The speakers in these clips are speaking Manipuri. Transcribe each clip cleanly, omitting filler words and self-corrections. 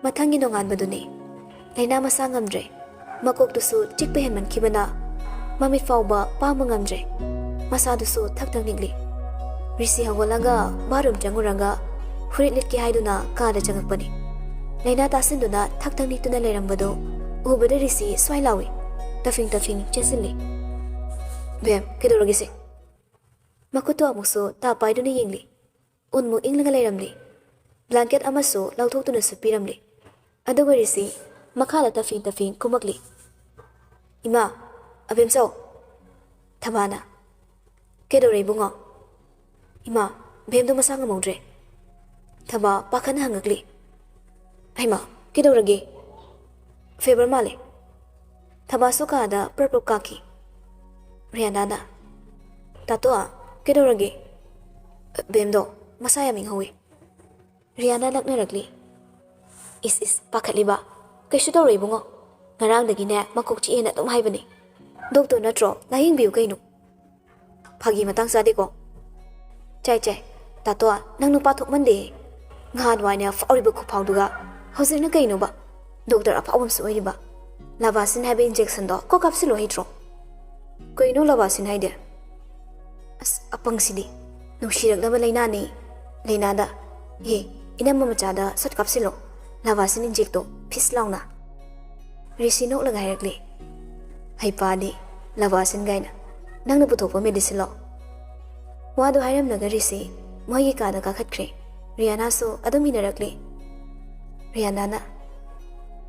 Mathanggi nonganbaduni laina masa ngamdre makoktusu chikpa henmankhibana mamit fauba pangba ngamdre masadusu thakthak nigli risi hawalaga barum changuranga furit litki haiduna kada changakpani laina tasinduna thakthak niktuna leirambado ubada risi swailawi tafing chesilli bem kedorogise makuto amusu ta paiduni yingli unmu inglaga leiramli blanket amasu lauthokutuna su piramli aduga risi makhala tafing kumakli ima abemso thabana kedore bungo ima bemdo masanga mongdre thaba pakhana hangakli aima kedorage fever male thaba sukada purple kaki rianana tatoa kedorage bemdo masaya minghawi riana laknarakli is pakhaliba kaishu dore bungo ngarangdagine makok chi ena dum haibani doctor natro laying biu kainu phagi matang sade ko chai tatoa nang nupa thok mande ngan waina fauriba khu phauduga hosina kainu ba doctor apawam su oiriba lavasin habe injection do ko kapsilo hitro kainu lavasin haide as apang sidi nusirak daba laina ni laina da he inam mamachada sat kapsilo lavasin inject to phislauna risino lagai rakli haipadi lavasin gaina nangna puthokpa medicine lo wadu hairam naga risi moigi kada ka khatkre riana so adumina rakli riana na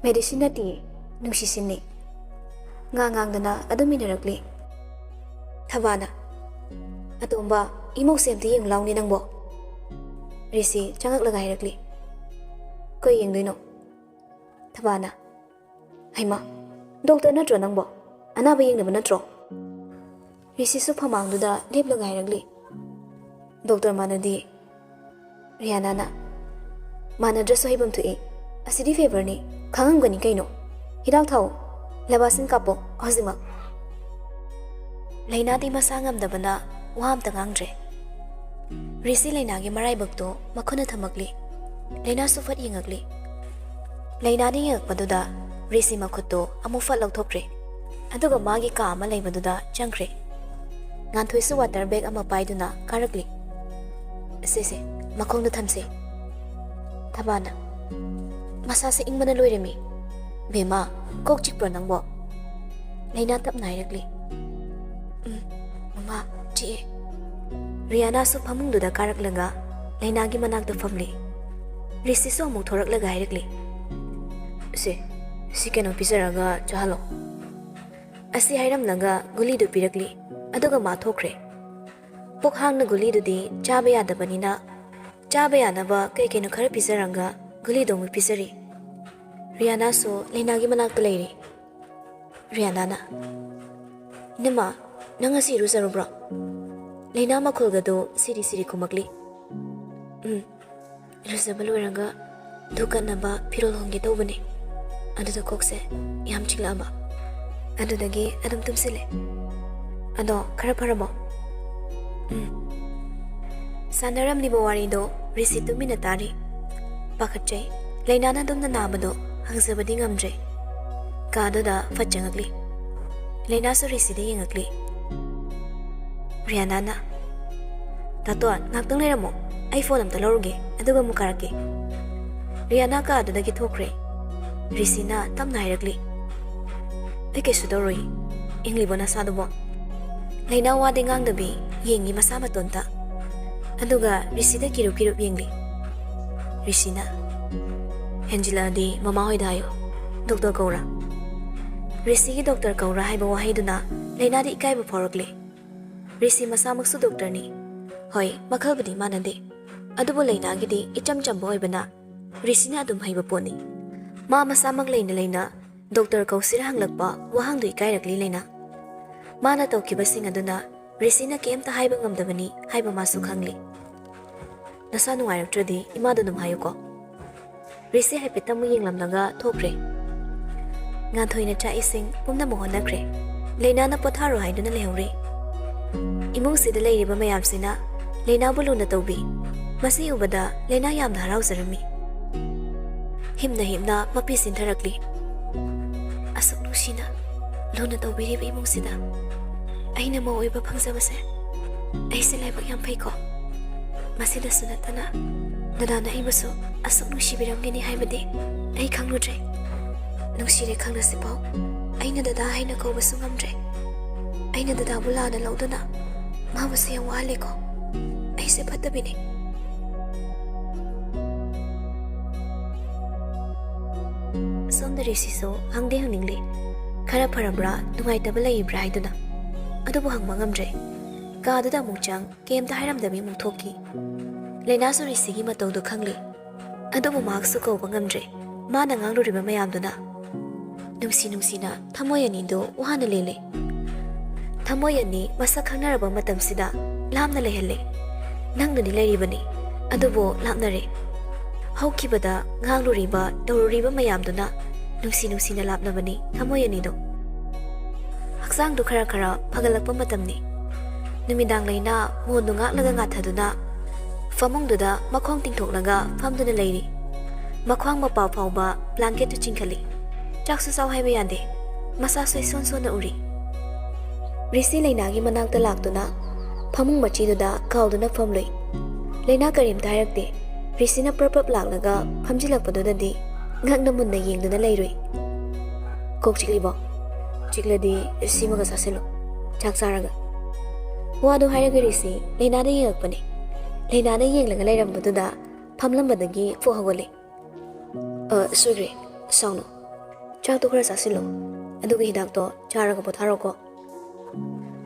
medicine ti nungsi sinni ngang dana adumina rakli thabana atomba imo semti yeng lawni nangbo risi changak lagai rakli ko yeng doino thabana haima doctor natro nangbo anaba yeng na natro risi su phamangduda lep lagai rakli doctor manadi riana na mana dress haibam thu e asidi fever ni khangam gani kaino hidak thau labasin kapo hozima laina di masangam dabana wam tangangre risi laina gi marai bakto makhuna thamakli laina sufat yengakli laina ni yak paduda risi makhutto amufat lauthokre aduga magi ka ama leibaduda changkre nganthoisu water bag ama paiduna karakli sese makhongda thamse thabana masase ingmana loiremi bema kok chikpro nangbo laina tap nairakli mama chi riana su phamungduda karaklaga laina gi manakta famli risi so mu thoraklaga hairakli si keno pisaraga chahalo asi hairam laga guli du pirakli aduga ma thokre pok hangna guli du di chaba yadabanina chaba yanaba kai keno khara pisaranga guli do mu pisari riana so laina gi manakta leiri riana na nima nanga si rusarubra laina makhulga do siri kumakli rusabaluranga dukanaba pirol honge tawbani aduda kokse yam chilaba adudagi adum tumsile ado khara pharabo sanaram ni bawari do risi tumina tari pakhatchai lainana dumna nabado hangzabadi ngamdre kadoda fachangakli laina so risi de yengakli rianana tatoan ngaktang leramo iphone amta lawruge aduga mukarake riana ka adudagi thokre risina tamna hairakli eke sudoroi ingli bona sadubo laina wade ngangdabi yengi masa matonta aduga risida kirup yengli risina Angela di mama hoidayo doctor kaura risi gi doctor kaura haiba wahaiduna laina di ikaiba phorokli risi masa maksu doctor ni hoi makhalbadi manade adubo laina gi di icham chambo hoibana risina adum haiba poni ma masa mak laina doctor kausira hanglakpa wahangdu ikairakli laina mana tawkiba sing aduna risina kemta haiba ngamdabani haiba masu khangli nasa nungairaktradi imadu num hayuko risi haipetamu yenglamnaga thokre nganthoina cha ising pumna mohonakre laina na potharo haiduna lehuri imung sida leiriba mayamsina laina buluna tawbi masi ubada laina yamna harauzarami himna mapi sintarakli. Asuk nungsina lona tawbiriba imungsida aina maoiba phangzabase aise laibak yam faiko masida sunatana nadana aibasu asuk nungsibiramgini haibadi ai khangludre nungsire khanglasipaw aina dada haina kaubasu ngamdre aina dada bulana lauduna mabasu yam waleko aise phatabini Sondarisiso hangde hangningli khara pharabra nungaitabla leibra haiduna adubu hangma ngamdre kaduda mungchang kemta hairamdami mungthoki leinasu risigi matawdu khangli adubu maksu kauba ngamdre mana ngangluriba mayamduna nungsina thamoyani do wahana lele thamoyani masak khangnaraba matamsida lamna lehalle nangdani leiribani adubu lapnare hawkibada ngangluriba dawruriba mayamduna nungsina lapnabani thamoyani do haksang du khara phagalakpa matamni numidang leina mondu ngak laga thaduna famungduda makhong tingthoklaga famduna leiri makhwang mapa phawba blanket tu chingkhali chaksu saw haiba yande masa soi son uri risi leina gi manakta laktuna famung machiduda kauduna famloi leina karim directe risina prapap laklaga famjilakpadudadi ngakna munna yengduna leiroi kok chiklibo chikladi simaga saselo chak saraga wadu hairaga risi leinada yengakpani leinada yenglaga leirambaduda famlambadagi fohagole sugre saunu chak to khara saselo adugi hidak to charaga potharoko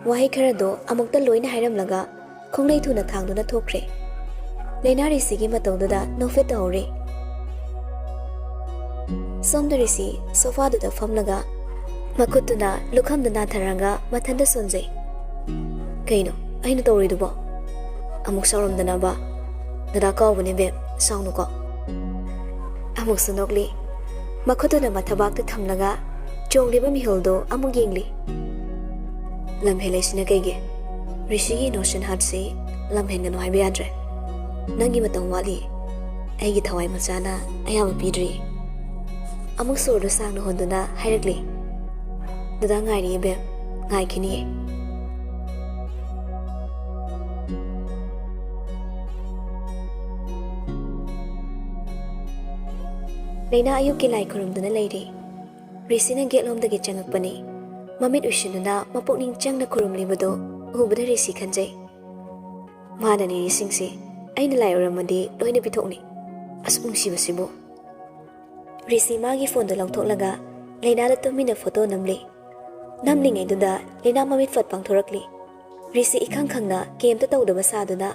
wahi khara do amukta loina hairamlaga khonglei thuna thangduna thokre leina risigi matawduda nofet hore somdarisi sofa duda famlaga makutuna lukhamdana tharaga mathanda sonjai kaino aina tawridubo amuk sauramdana ba dada kawbane be saunuko amuk sunokli makutuna mathabakta thamlaga chongliba mihuldo amuk yengli lamhelesina kaige rishigi notion hatsi lamhengano haibe yadre nangi matang wali aigi thawai machana ayama pidri amuk sordo sangno honduna hairakli dada ngairi be ngai khini leina ayuki lai khurumduna leiri risina getlomdagi changakpani mamit ushinuna mapokning changna khurumlibado ubada risi khanjai manani risingsi aina lai oramadi loina pithokni asungsibusibo risi magi phone do longthoklaga leina da tumina photo namli namlingai duda leina mamit fat pangthorakli risi ikhang khangna kemta tawdaba saduna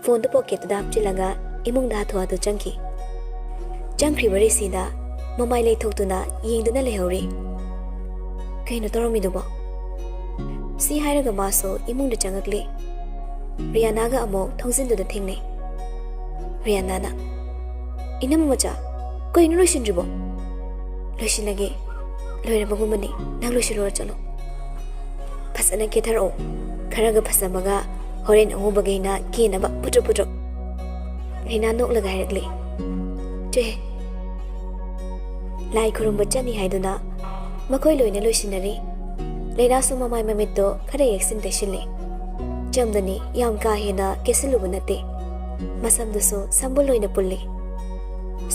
phone do pocket da hapchilaga imung da thwa do changki changkhriba risi da mamai lei thoktuna yengduna lehori kaino toromidubo si hairaga maso imung da changakli Riana ga amo thongsin do da thingne Riana na inam macha kaino loisindribo loisinage loira bagumani nang loisiro chalo phasana ke tharo kharaga phasamaga horen angu bagaina kena ba putro Riana nok lagai rakli che lai khurum bachani haiduna makoi loina loisinari leina suma mai mamitto khare yaksin teshili jamdani yam ka hena kesilubu nate masamduso sambul loina pulli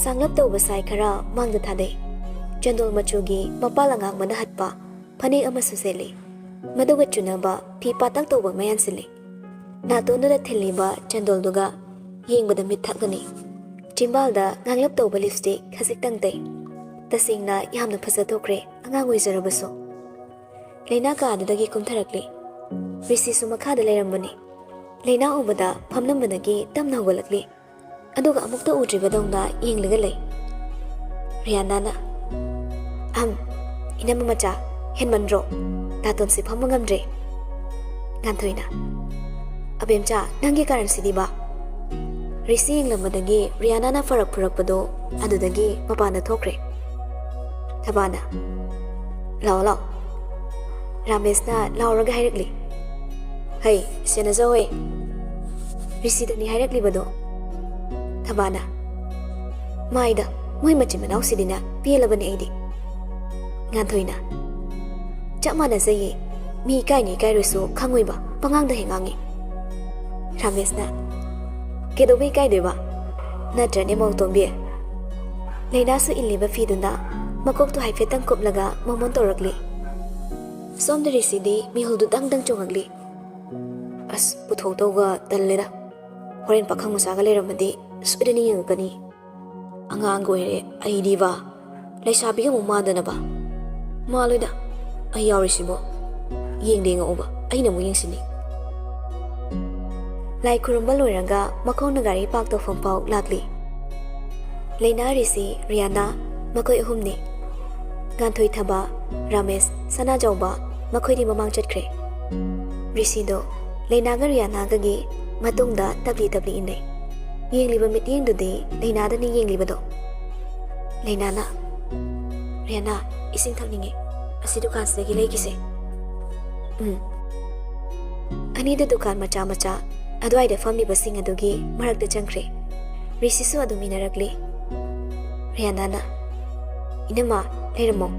sanglap to basai khara mangda thade chandol machugi mapalangang manahatpa phane ama suseli maduga chunaba phi patak to ba mayan sili na to na theliba chandol duga yengbada mithakani chimbalda nganglap to ba lipstick khasik tangtai tasingna yamna phasa thokre angang oizarabaso leina ka adudagi kumtharakli risi sumakha da leirambani leina ubada phamnambadagi tamna hogolakli aduga amukta udribadongna yenglaga lei Riana na inama macha henmanro daton si phamangamdre ngantoina abemcha nangi karan sidiba risi yenglamadagi Riana na farak phurakpado adudagi mapana thokre Thabana lao Ramesna lauraga hairakli hey sena zawe risi dani hairakli bado Thabana maida Moi machin manau sidina pelabani aidi. Ngantoina. Chap manazai mi kai ni kai resu khangoi ba pangang da hengangi. Ramesna. Kedo bi kai deba. Na trane mong tombe. Leina su illiba fiduna makok to haifetang koplaga momon torakli. Somdari sidi mi huldu dang chongagli. As puthok toga dalleda. Horen pakhang masaga leramadi sudani yengkani. Angang goire aidi ba. Laisabi ga mumada ba. Maluda ay yaurisibo. Yengde nga uba ay namu yengsini. Lai kurumba loiranga makong nagari pakto fompau lakli. Leina risi Rihanna makoy uhumni. Gantoy thaba Ramesh sana jawba makoy di mamang chatkre. Risi do Leina ga Rihanna gagi matungda tabli inde. Yengliba mit yengdudi Leina da ni yengliba do. Leina na Rihanna ising thakningi asi dukan sidagi leigise. Ani da dukan macha adwai da famli basing adugi marak da changkre. Risi su adu minarakli. Rihanna na inama leiramo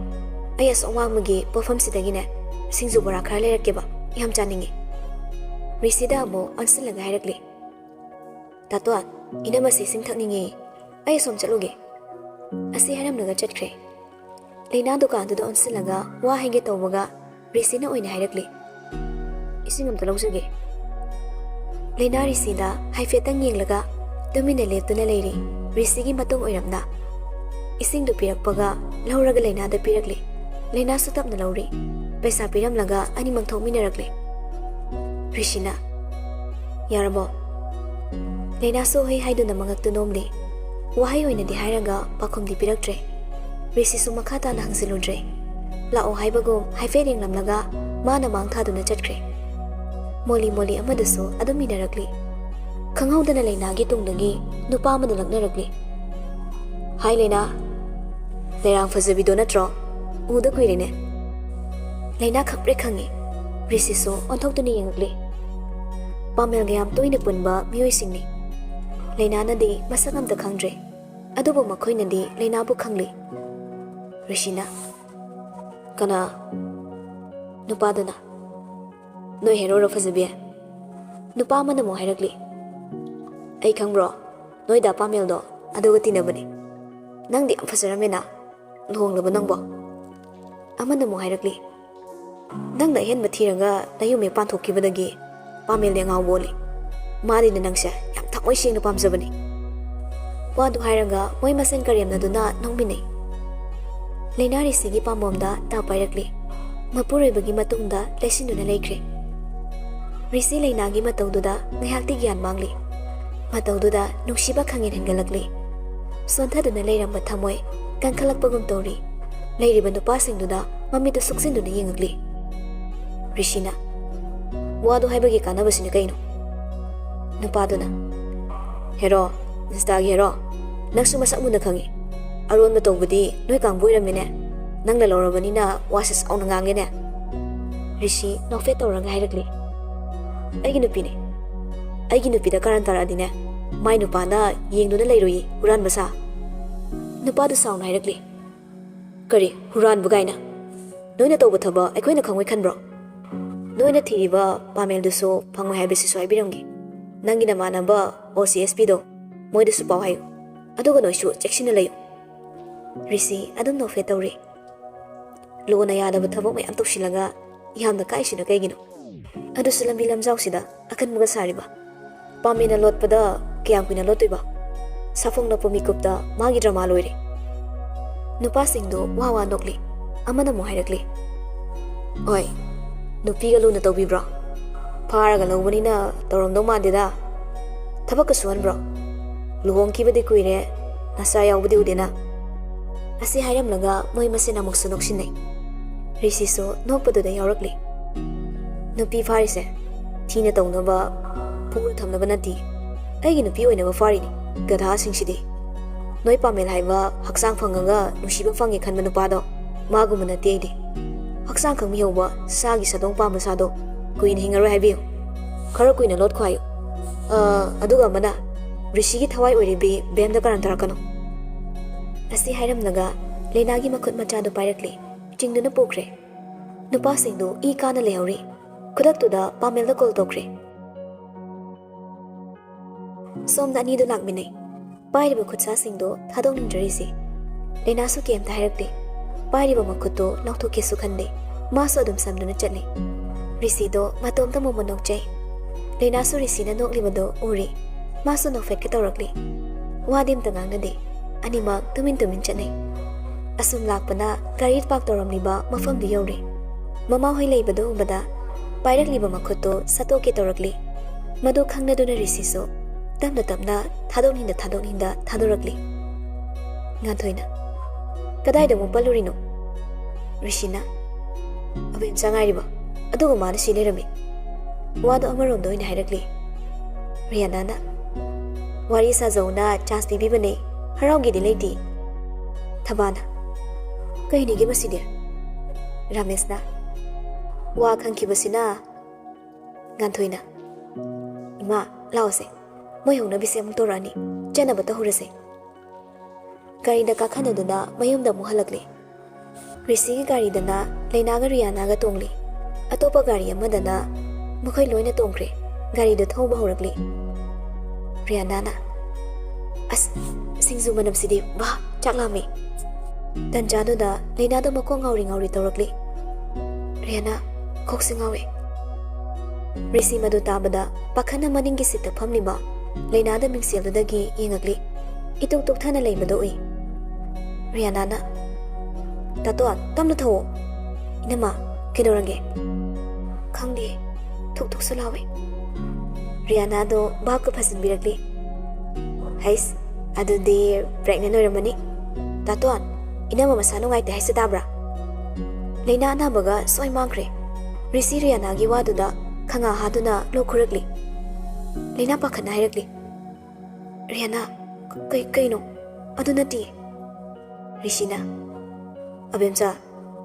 ayas omang magi pofam sidagi ne singzu bara khar leirakke ba yam chaningi. Risi da mo ansil laga hairakli. Tatwa inama si sing thakningi ayas om chaluge. Asi haram naga chatkre. Leina dukan du ansil laga wa henge tawbaga Risi na oina hairakli. Ising am talawsuge. Leina Risi da haifetang yenglaga dumina leptuna leiri. Risi gi matung oiramna. Ising du pirakpaga lauraga Leina da pirakli. Leina su tapna lauri. Paisa piramlaga ani mangthok minarakli. Rishina. Yarabo. Leina su hei haiduna mangak tunomli. Wahai oina di hairaga pakum di piraktre. Risi su makata na hangsiludre. Lao haibagum haifering lamlaga mana mangthaduna chatkre. Moli amadasu adum minarakli. Khanghaudana Leina gi tungdagi nupa amada laknarakli. Hai Leina. Leirang fazabido natro. Uda kuirine. Leina khapre khangi. Risi so onthokduni yengakli. Pamel gayam toina punba mioi singni. Leina na di masakam da khangdre. Adubo makhoi na di Leina bu khangli. Rishina. Kana nupadana. Noi hero ro fazabiya. Nupa mana mo hairakli. Ai khangbro. Noi da pamel do aduga tinabani. Nang di am fasaramena. Luhonglaba nangbo. Amana mo hairakli. Nang da hen mathiraga nayume panthokibadagi pamel le ngaw boli. Mari na nangsa yam thakmoi sing na pamjabani. Wadu hairaga moi masen karyamna duna nongmini. Leina Risi gi pamomda ta pairakli. Mapuroibagi matungda lesinduna leikre. Risi Leina gi matawduda ngayakti gyan mangli. Matawduda nungsiba khangin hengalakli. Sontaduna leiramba thamoi kankhalakpagum tori. Leiriba nupasingduda mamita suksinduna yengakli. Rishina. Wadu haibagi kanabasina kaino. Nupaduna. Hero, instagi hero. Nangsu masakmuna khangi. Aron matawbudi noi kangbuiramine. Nangna lawrabanina wasis auna ngangene. Rishi nokfe tawranga hairakli. Aigi nupine. Aigi nupida karan taradine. Mai nupana yengduna leiroi huran basa. Nupadu sauna hairakli. Kari huran bugaina. Noina tawba thaba aikoina khangoi khanbro. Noina thiriba pamel duso phangoi haibisi so haibiramgi. Nangi namanaba OCSP do moidasu paw hayo. Aduga noisu cheksina layo. Risi adum nokfe tawri. Lona yadaba thabok mayam tawsilaga yamna kaisina kaigino. Adusu lambi lamjausida akan muga sariba. Pamina lotpada kayam kuina lotoiba. Safong na pumikupta magi drama loire. Nupasingdo wawa nokli. Amana mo hairakli. Oi, nupiga luna tawbibra. Pharaga lawbanina tawramdau mandida. Thabak ka suhanbra. Luhongkibadi kuire nasa yawbadi udena. Asi hairamlaga moi masina muksu noksinai. Risi so nokpaduda yawrakli. Nupi farise thina tawnaba pura thamnaba nati. Aigi nupi oinaba farini gadha singsidi. Noi pamel haiba haksang phangaga nusiba phangi khanba nupado magumana teidi. Haksang khangmi hoba sagi sadong pamba sado kuin hingaro haibiyo. Khara kuina lot khwayo. Aduga mana Rishigi thawai oiribi bemda karan tarakano. ꯑꯁꯤ ꯍꯥꯏꯔꯝꯂꯒ ꯂꯩꯅꯥꯒꯤ ꯃꯈꯨꯠ ꯃꯆꯥꯗꯨ ꯄꯥꯏꯔꯛꯂꯤ ꯆꯤꯡꯗꯨꯅ ꯄꯨꯈ꯭ꯔꯦ ꯅꯨꯄꯥꯁꯤꯡꯗꯨ ꯏ ꯀꯥꯅ ꯂꯩꯍꯧꯔꯤ ꯈꯨꯗꯛꯇꯨꯗ ꯄꯥꯃꯦꯜꯗ ꯀꯣꯜ ꯇꯧꯈ꯭ꯔꯦ ꯁꯣꯝꯗ ꯑꯅꯤꯗꯨ ꯂꯥꯛꯃꯤꯟꯅꯩ ꯄꯥꯏꯔꯤꯕ ꯈꯨꯠꯁꯥꯁꯤꯡꯗꯣ ꯊꯥꯗꯣꯛꯅꯤꯡꯗ꯭ꯔꯤꯁꯤ ꯂꯩꯅꯥꯁꯨ ꯀꯩꯝꯇ ꯍꯥꯏꯔꯛꯇꯦ ꯄꯥꯏꯔꯤꯕ ꯃꯈꯨꯠꯇꯣ ꯂꯥꯎꯊꯣꯛꯀꯦꯁꯨ ꯈꯟꯗꯦ ꯃꯥꯁꯨ ꯑꯗꯨꯝ ꯁꯝꯗꯨꯅ ꯆꯠꯂꯤ ꯔꯤꯁꯤꯗꯣ ꯃꯇꯣꯝꯇ ꯃꯣꯃꯣ ꯅꯣꯛꯆꯩ ꯂꯩꯅꯥꯁꯨ ꯔꯤꯁꯤꯅ ꯅꯣꯛꯂꯤꯕꯗꯣ ꯎꯔꯤ ꯃꯥꯁꯨ ꯅꯣꯛꯐꯦꯠꯀ ꯇꯧꯔꯛꯂꯤ ꯋꯥꯗꯤ ꯑꯝꯇ ꯉꯥꯡꯅꯗꯦ ꯑꯅꯤꯃꯛ ꯇꯨꯃꯤꯟ ꯆꯠꯅꯩ ꯑꯁꯨꯝ ꯂꯥꯛꯄꯅ ꯒꯥꯔꯤ ꯄꯥꯛ ꯇꯧꯔꯝꯂꯤꯕ ꯃꯐꯝꯗꯨ ꯌꯧꯔꯦ ꯃꯃꯥꯍꯣꯏ ꯂꯩꯕꯗꯨ ꯎꯕꯗ ꯄꯥꯏꯔꯛꯂꯤꯕ ꯃꯈꯨꯠꯇꯣ ꯁꯠꯇꯣꯛꯀꯦ ꯇꯧꯔꯛꯂꯤ ꯃꯗꯨ ꯈꯪꯅꯗꯨꯅ ꯔꯤꯁꯤꯁꯨ ꯇꯞꯅ ꯊꯥꯗꯣꯛꯅꯤꯡꯗ ꯊꯥꯗꯣꯔꯛꯂꯤ ꯉꯥꯟꯊꯣꯏꯅ ꯀꯗꯥꯏꯗ ꯑꯃꯨꯛ ꯄꯜꯂꯨꯔꯤꯅꯣ ꯔꯤꯁꯤꯅ ꯑꯕꯦꯝꯆꯥ ꯉꯥꯏꯔꯤꯕ ꯑꯗꯨꯒ ꯃꯥꯅ ꯁꯤ ꯂꯩꯔꯝꯃꯤ ꯋꯥꯗꯣ ꯑꯃꯔꯣꯝꯗ ꯑꯣꯏꯅ ꯍꯥꯏꯔꯛꯂꯤ ꯔꯤꯌꯥꯅꯥꯅ ꯋꯥꯔꯤ ꯁꯥꯖꯧꯅ ꯆꯥꯟꯁ ꯄꯤꯕꯤꯕꯅꯦ ꯍꯔꯥꯎꯒꯦꯗꯤ ꯂꯩꯇꯦ ꯊꯕꯥꯅ ꯀꯩꯅꯤꯒꯦ ꯃꯁꯤꯗꯤ ꯔꯥꯃꯦꯁꯅ ꯋꯥ ꯈꯪꯈꯤꯕꯁꯤꯅ ꯉꯥꯟꯊꯣꯏꯅ ꯏꯃꯥ ꯂꯥꯎꯁꯦ ꯃꯣꯏ ꯍꯧꯅꯕꯤꯁꯦ ꯑꯃꯨꯛ ꯇꯧꯔꯛꯑꯅꯤ ꯆꯠꯅꯕ ꯇꯧꯍꯧꯔꯁꯦ ꯒꯥꯔꯤꯗ ꯀꯥꯈꯠꯅꯗꯨꯅ ꯃꯌꯨꯝꯗ ꯑꯃꯨꯛ ꯍꯜꯂꯛꯂꯤ ꯔꯤꯁꯤꯒꯤ ꯒꯥꯔꯤꯗꯅ ꯂꯩꯅꯥꯒ ꯔꯤꯌꯥꯅꯥꯒ ꯇꯣꯡꯂꯤ ꯑꯇꯣꯞꯄ ꯒꯥꯔꯤ ꯑꯃꯗꯅ ꯃꯈꯣꯏ ꯂꯣꯏꯅ ꯇꯣꯡꯈ꯭ꯔꯦ ꯒꯥꯔꯤꯗꯨ ꯊꯧꯕ ꯍꯧꯔꯛꯂꯤ ꯔꯤꯌꯥꯅꯥꯅ ꯑꯁ ꯁꯤꯡꯖꯨ ꯃꯅꯝꯁꯤꯗꯤ ꯕꯥ ꯆꯥꯛ ꯂꯥꯝꯃꯤ ꯇꯟꯖꯥꯗꯨꯗ ꯂꯩꯅꯥꯗꯣ ꯃꯀꯣꯛ ꯉꯥꯎꯔꯤ ꯇꯧꯔꯛꯂꯤ ꯔꯤꯌꯥꯅꯥ ꯀꯣꯛꯁꯤ ꯉꯥꯎꯋꯦ ꯔꯤꯁꯤ ꯃꯗꯨ ꯇꯥꯕꯗ ꯄꯥꯈꯠꯅ ꯃꯅꯤꯡꯒꯤ ꯁꯤꯠꯇ ꯐꯝꯂꯤꯕ ꯂꯩꯅꯥꯗ ꯃꯤꯡꯁꯦꯜꯗꯨꯗꯒꯤ ꯌꯦꯡꯉꯛꯂꯤ ꯏꯇꯨꯛ ꯇꯨꯛꯊꯅ ꯂꯩꯕꯗꯣ ꯎꯏ ꯔꯤꯌꯥꯅꯥꯅ ꯇꯥꯇꯣꯟ ꯇꯞꯅ ꯊꯧꯑꯣ ꯏꯅꯝꯃ ꯀꯩꯗꯧꯔꯒꯦ ꯈꯪꯗꯦ ꯊꯨꯛꯁꯨ ꯂꯥꯎꯋꯦ ꯔꯤꯌꯥꯅꯥꯗꯣ ꯚꯥꯞꯀ ꯐꯖꯟꯕꯤꯔꯛꯂꯤ ꯍꯩꯁ ꯑꯗꯨꯗꯤ ꯄ꯭ꯔꯦꯒꯅꯦꯟ ꯑꯣꯏꯔꯝꯃꯅꯤ ꯇꯥꯇꯣꯟ ꯏꯅꯝꯃ ꯃꯁꯥ ꯅꯨꯡꯉꯥꯏꯇꯦ ꯍꯥꯏꯁꯦ ꯇꯥꯕ꯭ꯔꯥ ꯂꯩꯅꯥ ꯑꯅꯥꯕꯒ ꯁꯣꯏ ꯃꯥꯡꯈ꯭ꯔꯦ ꯔꯤꯁꯤ ꯔꯤꯌꯥꯅꯥꯒꯤ ꯋꯥꯗꯨꯗ ꯈꯪꯉꯥ ꯍꯥꯗꯨꯅ ꯂꯣꯛ ꯈꯨꯔꯛꯂꯤ ꯂꯩꯅꯥ ꯄꯥꯈꯠꯅ ꯍꯥꯏꯔꯛꯂꯤ ꯔꯤꯌꯥꯅꯥ ꯀꯩꯅꯣ ꯑꯗꯨ ꯅꯠꯇꯦ ꯔꯤꯁꯤꯅ ꯑꯕꯦꯝꯆꯥ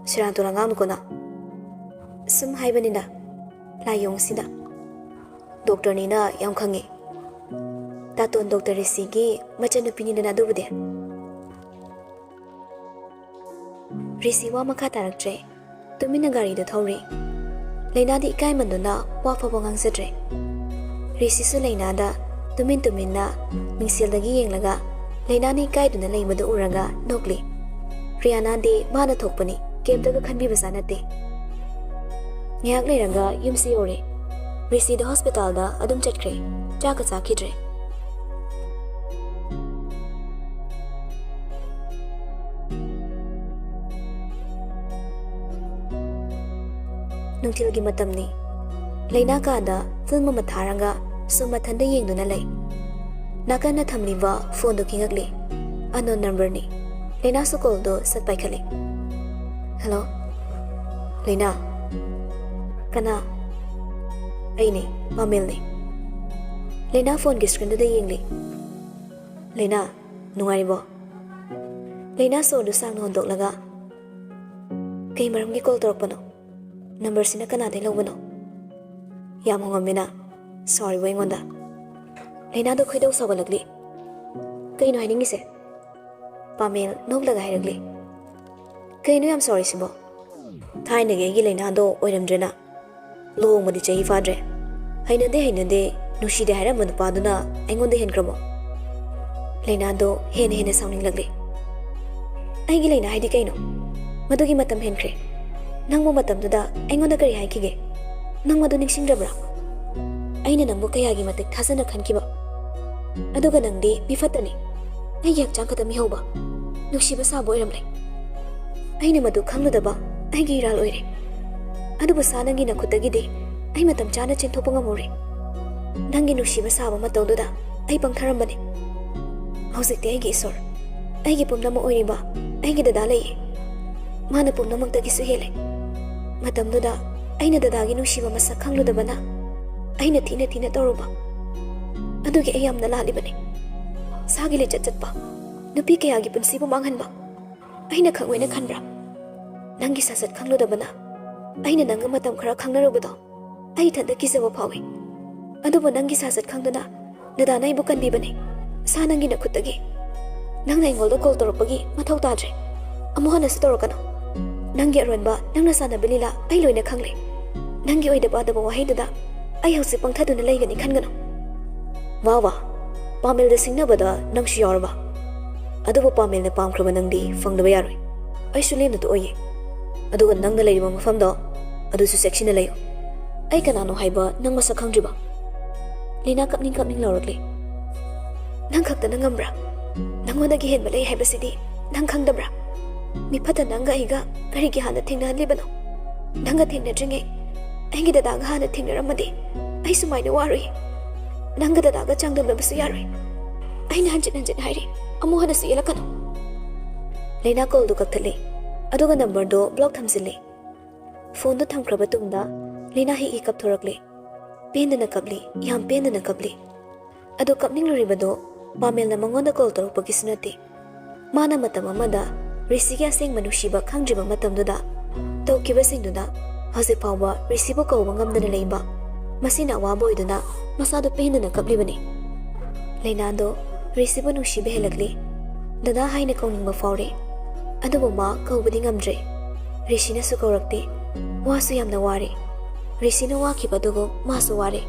ꯁꯦꯔꯥꯟ ꯇꯨꯔꯥꯟ ꯉꯥꯡꯅꯨꯀꯣꯅ ꯁꯨꯝ ꯍꯥꯏꯕꯅꯤꯅ ꯂꯥꯏꯌꯣꯡꯁꯤꯗ ꯗꯣꯛꯇꯔꯅꯤꯅ ꯌꯥꯝ ꯈꯪꯉꯤ ꯇꯥꯇꯣꯟ ꯗꯣꯛꯇꯔ ꯔꯤꯁꯤꯒꯤ ꯃꯆꯟꯅꯨꯄꯤꯅꯤꯗꯅ ꯑꯗꯨꯕꯨꯗꯤ ꯔꯤꯁꯤ ꯋꯥ ꯃꯈꯥ ꯇꯥꯔꯛꯇ꯭ꯔꯦ ꯇꯨꯃꯤꯟꯅ ꯒꯥꯔꯤꯗꯨ ꯊꯧꯔꯤ ꯂꯩꯅꯥꯗꯤ ꯏꯀꯥꯏꯃꯟꯗꯨꯅ ꯋꯥ ꯐꯥꯎꯕ ꯉꯥꯡꯖꯗ꯭ꯔꯦ ꯔꯤꯁꯤꯁꯨ ꯂꯩꯅꯥꯗ ꯇꯨꯃꯤꯟꯅ ꯃꯤꯡꯁꯦꯜꯗꯒꯤ ꯌꯦꯡꯂꯒ ꯂꯩꯅꯥꯅ ꯏꯀꯥꯏꯗꯨꯅ ꯂꯩꯕꯗꯨ ꯎꯔꯒ ꯅꯣꯛꯂꯤ ꯔꯤꯌꯥꯅꯥꯗꯤ ꯃꯥꯅ ꯊꯣꯛꯄꯅꯤ ꯀꯩꯝꯇꯒ ꯈꯟꯕꯤꯕꯖꯥꯠ ꯅꯠꯇꯦ ꯉꯥꯏꯍꯥꯛ ꯂꯩꯔꯒ ꯌꯨꯝꯁꯤ ꯌꯧꯔꯦ ꯔꯤꯁꯤꯗ ꯍꯣꯁꯄꯤꯇꯥꯜꯗ ꯑꯗꯨꯝ ꯆꯠꯈ꯭ꯔꯦ ꯆꯥꯛꯀ ꯆꯥꯈꯤꯗ꯭ꯔꯦ ꯅꯨꯡꯊꯤꯜꯒꯤ ꯃꯇꯝꯅꯤ ꯂꯩꯅꯥ ꯀꯥꯗ ꯐꯤꯜꯝ ꯑꯃ ꯊꯥꯔꯒ ꯁꯨꯝ ꯃꯊꯟꯗ ꯌꯦꯡꯗꯨꯅ ꯂꯩ ꯅꯥꯀꯟꯅ ꯊꯝꯂꯤꯕ ꯐꯣꯟꯗꯨ ꯈꯤꯡꯉꯛꯂꯤ ꯑꯟꯅꯣꯟ ꯅꯝꯕꯔꯅꯤ ꯂꯩꯅꯥꯁꯨ ꯀꯣꯜꯗꯣ ꯁꯠ ꯄꯥꯏꯈꯠꯂꯤ ꯍꯜꯂꯣ ꯂꯩꯅꯥ ꯀꯅꯥ ꯑꯩꯅꯦ ꯄꯥꯃꯦꯜꯅꯦ ꯂꯩꯅꯥ ꯐꯣꯟꯒꯤ ꯁ꯭ꯀ꯭ꯔꯤꯟꯗꯨꯗ ꯌꯦꯡꯂꯤ ꯂꯩꯅꯥ ꯅꯨꯡꯉꯥꯏꯔꯤꯕꯣ ꯂꯩꯅꯥ ꯁꯣꯔꯗꯨ ꯁꯥꯡꯅ ꯍꯣꯟꯗꯣꯛꯂꯒ ꯀꯩ ꯃꯔꯝꯒꯤ ꯀꯣꯜ ꯇꯧꯔꯛꯄꯅꯣ ꯅꯝꯕꯔꯁꯤꯅ ꯀꯅꯥꯗꯩ ꯂꯧꯕꯅꯣ ꯌꯥꯝ ꯍꯣꯡꯉꯝꯃꯤꯅ ꯁꯥꯎꯔꯤꯕꯣ ꯑꯩꯉꯣꯟꯗ ꯂꯩꯅꯥꯗꯣ ꯈꯣꯏꯗꯧ ꯁꯥꯎꯒꯠꯂꯛꯂꯤ ꯀꯩꯅꯣ ꯍꯥꯏꯅꯤꯡꯉꯤꯁꯦ ꯄꯥꯃꯦꯜ ꯅꯣꯛꯂꯒ ꯍꯥꯏꯔꯛꯂꯤ ꯀꯩꯅꯣ ꯌꯥꯝ ꯁꯥꯎꯔꯤꯁꯤꯕꯣ ꯊꯥꯏꯅꯒꯤ ꯑꯩꯒꯤ ꯂꯩꯅꯥꯗꯣ ꯑꯣꯏꯔꯝꯗ꯭ꯔꯦꯅ ꯂꯨꯍꯣꯡꯕꯗꯤ ꯆꯍꯤ ꯐꯥꯗ꯭ꯔꯦ ꯍꯩꯅꯗꯦ ꯅꯨꯡꯁꯤꯗꯦ ꯍꯥꯏꯔꯝꯕ ꯅꯨꯄꯥꯗꯨꯅ ꯑꯩꯉꯣꯟꯗ ꯍꯦꯟꯈ꯭ꯔꯕꯣ ꯂꯩꯅꯥꯗꯣ ꯍꯦꯟꯅ ꯁꯥꯎꯅꯤꯡꯂꯛꯂꯤ ꯑꯩꯒꯤ ꯂꯩꯅꯥ ꯍꯥꯏꯗꯤ ꯀꯩꯅꯣ ꯃꯗꯨꯒꯤ ꯃꯇꯝ ꯍꯦꯟꯈ꯭ꯔꯦ ꯅꯪꯕꯨ ꯃꯇꯝꯗꯨꯗ ꯑꯩꯉꯣꯟꯗ ꯀꯔꯤ ꯍꯥꯏꯈꯤꯒꯦ ꯅꯪ ꯃꯗꯨ ꯅꯤꯡꯁꯤꯡꯗ꯭ꯔꯕ꯭ꯔꯥ ꯑꯩꯅ ꯅꯪꯕꯨ ꯀꯌꯥꯒꯤ ꯃꯇꯤꯛ ꯊꯥꯖꯅ ꯈꯟꯈꯤꯕ ꯑꯗꯨꯒ ꯅꯪꯗꯤ ꯃꯤꯐꯠꯇꯅꯤ ꯑꯩꯒꯤ ꯍꯛꯆꯥꯡ ꯈꯛꯇ ꯃꯤꯍꯧꯕ ꯅꯨꯡꯁꯤꯕ ꯁꯥꯕ ꯑꯣꯏꯔꯝꯂꯦ ꯑꯩꯅ ꯃꯗꯨ ꯈꯪꯂꯨꯗꯕ ꯑꯩꯒꯤ ꯏꯔꯥꯜ ꯑꯣꯏꯔꯦ ꯑꯗꯨꯕꯨ ꯁꯥ ꯅꯪꯒꯤ ꯅꯈꯨꯠꯇꯒꯤꯗꯤ ꯑꯩ ꯃꯇꯝ ꯆꯥꯅ ꯆꯦꯟꯊꯣꯛꯄ ꯉꯝꯍꯧꯔꯦ ꯅꯪꯒꯤ ꯅꯨꯡꯁꯤꯕ ꯁꯥꯕ ꯃꯇꯧꯗꯨꯗ ꯑꯩ ꯄꯪꯊꯔꯝꯕꯅꯤ ꯍꯧꯖꯤꯛꯇꯤ ꯑꯩꯒꯤ ꯏꯁꯣꯔ ꯑꯩꯒꯤ ꯄꯨꯝꯅꯃꯛ ꯑꯣꯏꯔꯤꯕ ꯑꯩꯒꯤ ꯗꯗꯥ ꯂꯩꯌꯦ ꯃꯥꯅ ꯄꯨꯝꯅꯃꯛꯇꯒꯤꯁꯨ ꯍꯦꯜꯂꯦ ꯃꯇꯝꯗꯨꯗ ꯑꯩꯅ ꯗꯗꯥꯒꯤ ꯅꯨꯡꯁꯤꯕ ꯃꯁꯛ ꯈꯪꯂꯨꯗꯕꯅ ꯑꯩꯅ ꯊꯤꯅ ꯇꯧꯔꯨꯕ ꯑꯗꯨꯒꯤ ꯑꯩ ꯌꯥꯝꯅ ꯂꯥꯜꯂꯤꯕꯅꯤ ꯁꯥꯒꯤ ꯂꯤꯆꯠ ꯆꯠꯄ ꯅꯨꯄꯤ ꯀꯌꯥꯒꯤ ꯄꯨꯟꯁꯤꯕꯨ ꯃꯥꯡꯍꯟꯕ ꯑꯩꯅ ꯈꯪꯑꯣꯏꯅ ꯈꯟꯕ꯭ꯔꯥ ꯅꯪꯒꯤ ꯁꯥꯁꯠ ꯈꯪꯂꯨꯗꯕꯅ ꯑꯩꯅ ꯅꯪꯒ ꯃꯇꯝ ꯈꯔ ꯈꯪꯅꯔꯨꯕꯗꯣ ꯑꯩ ꯏꯊꯟꯇ ꯀꯤꯖꯕ ꯐꯥꯎꯏ ꯑꯗꯨꯕꯨ ꯅꯪꯒꯤ ꯁꯥꯁꯠ ꯈꯪꯗꯨꯅ ꯗꯗꯥꯅ ꯑꯩꯕꯨ ꯀꯟꯕꯤꯕꯅꯤ ꯁꯥ ꯅꯪꯒꯤ ꯅꯈꯨꯠꯇꯒꯤ ꯅꯪꯅ ꯑꯩꯉꯣꯟꯗ ꯀꯣꯜ ꯇꯧꯔꯛꯄꯒꯤ ꯃꯊꯧ ꯇꯥꯗ꯭ꯔꯦ ꯑꯃꯨꯛ ꯍꯟꯅꯁꯨ ꯇꯧꯔꯛꯀꯅꯨ ꯅꯪꯒꯤ ꯑꯔꯣꯟꯕ ꯅꯪꯅ ꯁꯥꯟꯅꯕ ꯂꯤꯂꯥ ꯑꯩ ꯂꯣꯏꯅ ꯈꯪꯂꯦ ꯅꯪꯒꯤ ꯑꯣꯏꯗꯕ ꯑꯗꯕ ꯋꯥꯍꯩꯗꯨꯗ ꯑꯩ ꯍꯧꯖꯤꯛ ꯄꯪꯊꯗꯨꯅ ꯂꯩꯒꯅꯤ ꯈꯟꯒꯅꯨ ꯋꯥ ꯄꯥꯃꯦꯜꯗ ꯁꯤꯡꯅꯕꯗ ꯅꯪꯁꯨ ꯌꯥꯎꯔꯕ ꯑꯗꯨꯕꯨ ꯄꯥꯃꯦꯜꯅ ꯄꯥꯝꯈ꯭ꯔꯕ ꯅꯪꯗꯤ ꯐꯪꯗꯕ ꯌꯥꯔꯣꯏ ꯑꯩꯁꯨ ꯂꯦꯝꯅꯇ ꯑꯣꯏꯌꯦ ꯑꯗꯨꯒ ꯅꯪꯅ ꯂꯩꯔꯤꯕ ꯃꯐꯝꯗꯣ ꯑꯗꯨꯁꯨ ꯆꯦꯛꯁꯤꯟꯅ ꯂꯩꯌꯨ ꯑꯩ ꯀꯅꯥꯅꯣ ꯍꯥꯏꯕ ꯅꯪ ꯃꯁꯛ ꯈꯪꯗ꯭ꯔꯤꯕ ꯂꯤꯅꯥ ꯀꯞꯅꯤꯡ ꯂꯥꯎꯔꯛꯂꯦ ꯅꯪ ꯈꯛꯇꯅ ꯉꯝꯕ꯭ꯔꯥ ꯅꯪꯉꯣꯟꯗꯒꯤ ꯍꯦꯟꯕ ꯂꯩ ꯍꯥꯏꯕꯁꯤꯗꯤ ꯅꯪ ꯈꯪꯗꯕ꯭ꯔꯥ ꯃꯤꯐꯠꯇ ꯅꯪꯒ ꯑꯩꯒ ꯀꯔꯤꯒꯤ ꯍꯥꯟꯅ ꯊꯦꯡꯅꯍꯜꯂꯤꯕꯅꯣ ꯅꯪꯒ ꯊꯦꯡꯅꯗ꯭ꯔꯤꯉꯩ ꯑꯩꯒꯤ ꯗꯗꯥꯒ ꯍꯥꯟꯅ ꯊꯦꯡꯅꯔꯝꯃꯗꯤ ꯑꯩ ꯁꯨꯃꯥꯏꯅ ꯋꯥꯔꯣꯏ ꯅꯪꯒ ꯗꯗꯥꯒ ꯆꯥꯡꯗꯝꯅꯕꯁꯨ ꯌꯥꯔꯣꯏ ꯑꯩꯅ ꯍꯟꯖꯤꯟ ꯍꯥꯏꯔꯤ ꯑꯃꯨꯛ ꯍꯟꯅꯁꯨ ꯌꯦꯜꯂꯛꯀꯅꯨ ꯂꯩꯅꯥ ꯀꯣꯜꯗꯨ ꯀꯛꯊꯠꯂꯤ ꯑꯗꯨꯒ ꯅꯝꯕꯔꯗꯣ ꯕ꯭ꯂꯣꯛ ꯊꯝꯖꯤꯜꯂꯤ ꯐꯣꯟꯗꯨ ꯊꯝꯈ꯭ꯔꯕ ꯇꯨꯡꯗ ꯂꯩꯅꯥ ꯍꯤ ꯀꯞꯊꯣꯔꯛꯂꯤ ꯄꯦꯟꯗꯅ ꯀꯞꯂꯤ ꯌꯥꯝ ꯄꯦꯟꯗꯅ ꯀꯞꯂꯤ ꯑꯗꯨ ꯀꯞꯅꯤꯡꯂꯨꯔꯤꯕꯗꯣ ꯄꯥꯃꯦꯜꯅ ꯃꯉꯣꯟꯗ ꯀꯣꯜ ꯇꯧꯔꯛꯄꯒꯤꯁꯨ ꯅꯠꯇꯦ ꯃꯥꯅ ꯃꯇꯝ ꯑꯃꯗ ꯔꯤꯁꯤꯒꯤ ꯑꯁꯦꯡꯕ ꯅꯨꯡꯁꯤꯕ ꯈꯪꯗ꯭ꯔꯤꯕ ꯃꯇꯝꯗꯨꯗ ꯇꯧꯈꯤꯕꯁꯤꯡꯗꯨꯅ ꯍꯧꯖꯤꯛ ꯐꯥꯎꯕ ꯔꯤꯁꯤꯕꯨ ꯀꯧꯕ ꯉꯝꯗꯅ ꯂꯩꯕ ꯃꯁꯤꯅ ꯑꯋꯥꯕ ꯑꯣꯏꯗꯨꯅ ꯃꯁꯥꯗꯣ ꯄꯦꯟꯗꯅ ꯀꯞꯂꯤꯕꯅꯤ ꯂꯩꯅꯥꯗꯣ ꯔꯤꯁꯤꯕꯨ ꯅꯨꯡꯁꯤꯕ ꯍꯦꯜꯂꯛꯂꯤ ꯗꯗꯥ ꯍꯥꯏꯅ ꯀꯧꯅꯤꯡꯕ ꯐꯥꯎꯔꯦ ꯑꯗꯨꯕꯨ ꯃꯥ ꯀꯧꯕꯗꯤ ꯉꯝꯗ꯭ꯔꯦ ꯔꯤꯁꯤꯅꯁꯨ ꯀꯧꯔꯛꯇꯦ ꯋꯥꯁꯨ ꯌꯥꯝꯅ ꯋꯥꯔꯦ ꯔꯤꯁꯤꯅ ꯋꯥꯈꯤꯕ ꯑꯗꯨꯒ ꯃꯥꯁꯨ ꯋꯥꯔꯦ